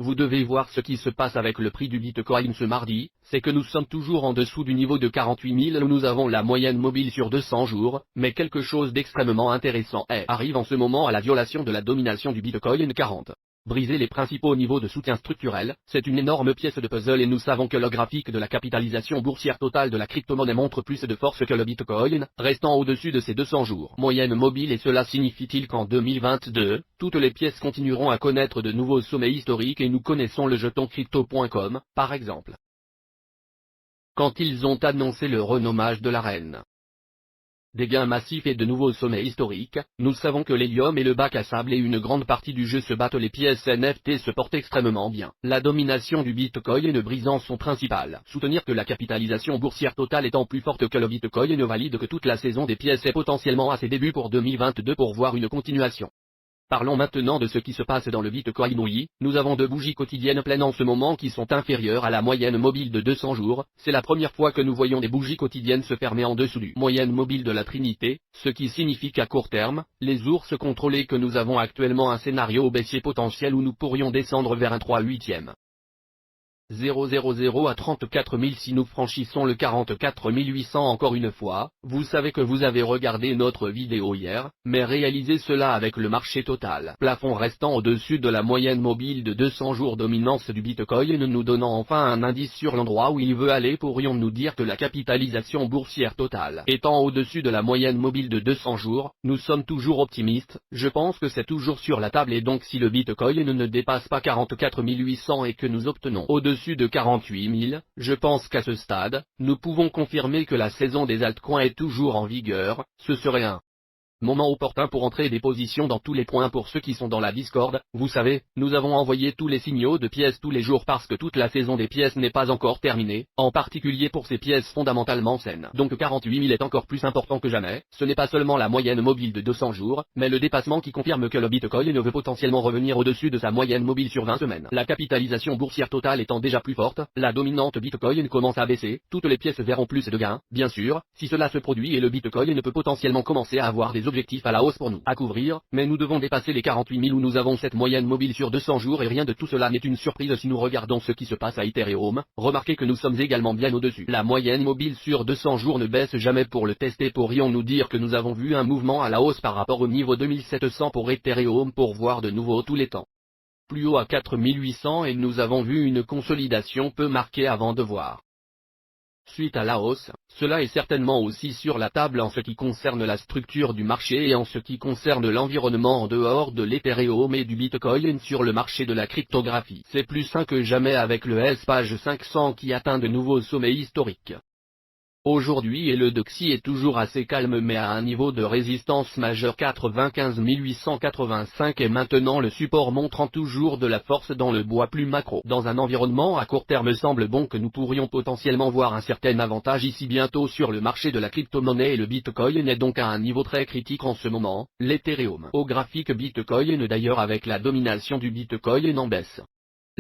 Vous devez voir ce qui se passe avec le prix du Bitcoin ce mardi, c'est que nous sommes toujours en dessous du niveau de 48 000 où nous avons la moyenne mobile sur 200 jours, mais quelque chose d'extrêmement intéressant arrive en ce moment à la violation de la domination du Bitcoin 40. Briser les principaux niveaux de soutien structurel, c'est une énorme pièce de puzzle et nous savons que le graphique de la capitalisation boursière totale de la crypto-monnaie montre plus de force que le Bitcoin, restant au-dessus de ses 200 jours moyenne mobile et cela signifie-t-il qu'en 2022, toutes les pièces continueront à connaître de nouveaux sommets historiques et nous connaissons le jeton crypto.com, par exemple. Quand ils ont annoncé le renommage de la reine. Des gains massifs et de nouveaux sommets historiques, nous savons que l'hélium et le bac à sable et une grande partie du jeu se battent, les pièces NFT se portent extrêmement bien. La domination du Bitcoin brisant son principal. Soutenir que la capitalisation boursière totale étant plus forte que le Bitcoin valide que toute la saison des pièces est potentiellement à ses débuts pour 2022 pour voir une continuation. Parlons maintenant de ce qui se passe dans le Bitcoin. Oui, nous avons deux bougies quotidiennes pleines en ce moment qui sont inférieures à la moyenne mobile de 200 jours, c'est la première fois que nous voyons des bougies quotidiennes se fermer en dessous du moyenne mobile de la Trinité, ce qui signifie qu'à court terme, les ours contrôlés que nous avons actuellement un scénario baissier potentiel où nous pourrions descendre vers un 3/8. 000 à 34 000 si nous franchissons le 44 800 encore une fois, vous savez que vous avez regardé notre vidéo hier, mais réalisez cela avec le marché total. Plafond restant au-dessus de la moyenne mobile de 200 jours dominance du Bitcoin nous donnant enfin un indice sur l'endroit où il veut aller, pourrions-nous dire que la capitalisation boursière totale étant au-dessus de la moyenne mobile de 200 jours, nous sommes toujours optimistes, je pense que c'est toujours sur la table et donc si le Bitcoin ne dépasse pas 44 800 et que nous obtenons au-dessus de 48 000, je pense qu'à ce stade, nous pouvons confirmer que la saison des altcoins est toujours en vigueur, ce serait un moment opportun pour entrer des positions dans tous les points. Pour ceux qui sont dans la Discord, vous savez, nous avons envoyé tous les signaux de pièces tous les jours parce que toute la saison des pièces n'est pas encore terminée, en particulier pour ces pièces fondamentalement saines. Donc 48 000 est encore plus important que jamais, ce n'est pas seulement la moyenne mobile de 200 jours, mais le dépassement qui confirme que le Bitcoin veut potentiellement revenir au-dessus de sa moyenne mobile sur 20 semaines. La capitalisation boursière totale étant déjà plus forte, la dominante Bitcoin commence à baisser, toutes les pièces verront plus de gains, bien sûr, si cela se produit et le Bitcoin peut potentiellement commencer à avoir des objectifs à la hausse pour nous à couvrir, mais nous devons dépasser les 48 000 où nous avons cette moyenne mobile sur 200 jours et rien de tout cela n'est une surprise si nous regardons ce qui se passe à Ethereum, remarquez que nous sommes également bien au-dessus. La moyenne mobile sur 200 jours ne baisse jamais. Pour le tester, pourrions-nous dire que nous avons vu un mouvement à la hausse par rapport au niveau 2700 pour Ethereum pour voir de nouveau tous les temps plus haut à 4800 et nous avons vu une consolidation peu marquée avant de voir suite à la hausse, cela est certainement aussi sur la table en ce qui concerne la structure du marché et en ce qui concerne l'environnement en dehors de l'Ethereum et du Bitcoin sur le marché de la cryptographie. C'est plus sain que jamais avec le S-Page 500 qui atteint de nouveaux sommets historiques. Aujourd'hui et le DXY est toujours assez calme mais à un niveau de résistance majeur 95 885 et maintenant le support montrant toujours de la force dans le bois plus macro. Dans un environnement à court terme semble bon que nous pourrions potentiellement voir un certain avantage ici bientôt sur le marché de la crypto-monnaie et le Bitcoin est donc à un niveau très critique en ce moment, l'Ethereum. Au graphique Bitcoin d'ailleurs avec la domination du Bitcoin en baisse.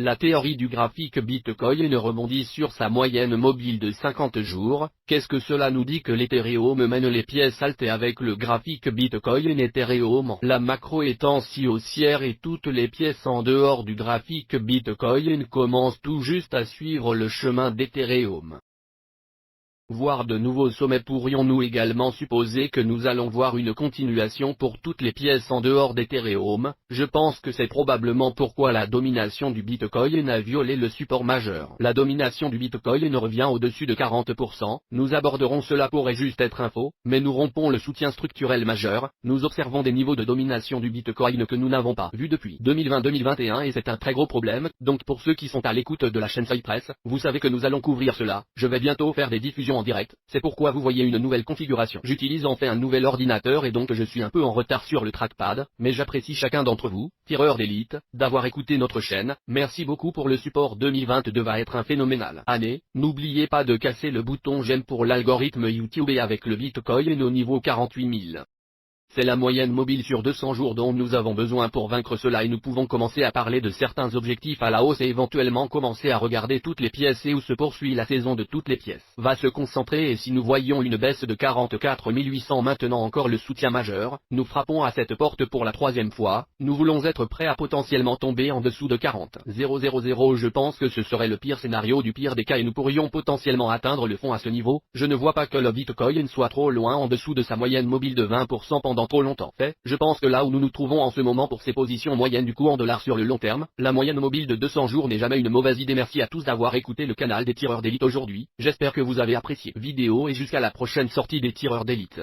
La théorie du graphique Bitcoin rebondit sur sa moyenne mobile de 50 jours, qu'est-ce que cela nous dit? Que l'Ethereum mène les pièces altes et avec le graphique Bitcoin Ethereum, la macro étant si haussière et toutes les pièces en dehors du graphique Bitcoin commencent tout juste à suivre le chemin d'Ethereum. Voir de nouveaux sommets. Pourrions-nous également supposer que nous allons voir une continuation pour toutes les pièces en dehors d'Ethereum? Je pense que c'est probablement pourquoi la domination du Bitcoin a violé le support majeur. La domination du Bitcoin revient au-dessus de 40%, nous aborderons cela pourrait juste être info, mais nous rompons le soutien structurel majeur, nous observons des niveaux de domination du Bitcoin que nous n'avons pas vu depuis 2020-2021 et c'est un très gros problème, donc pour ceux qui sont à l'écoute de la chaîne Cypress, vous savez que nous allons couvrir cela, je vais bientôt faire des diffusions en direct, c'est pourquoi vous voyez une nouvelle configuration. J'utilise enfin un nouvel ordinateur et donc je suis un peu en retard sur le trackpad, mais j'apprécie chacun d'entre vous, tireurs d'élite, d'avoir écouté notre chaîne, merci beaucoup pour le support. 2022 va être un phénoménal année, n'oubliez pas de casser le bouton j'aime pour l'algorithme YouTube et avec le Bitcoin au niveau 48 000. C'est la moyenne mobile sur 200 jours dont nous avons besoin pour vaincre cela et nous pouvons commencer à parler de certains objectifs à la hausse et éventuellement commencer à regarder toutes les pièces et où se poursuit la saison de toutes les pièces. Va se concentrer et si nous voyons une baisse de 44 800 maintenant encore le soutien majeur, nous frappons à cette porte pour la troisième fois, nous voulons être prêts à potentiellement tomber en dessous de 40 000. Je pense que ce serait le pire scénario du pire des cas et nous pourrions potentiellement atteindre le fond à ce niveau. Je ne vois pas que le Bitcoin soit trop loin en dessous de sa moyenne mobile de 20% pendant trop longtemps. Je pense que là où nous nous trouvons en ce moment pour ces positions moyennes du cours en dollars sur le long terme, la moyenne mobile de 200 jours n'est jamais une mauvaise idée. Merci à tous d'avoir écouté le canal des tireurs d'élite aujourd'hui, j'espère que vous avez apprécié la vidéo et jusqu'à la prochaine sortie des tireurs d'élite.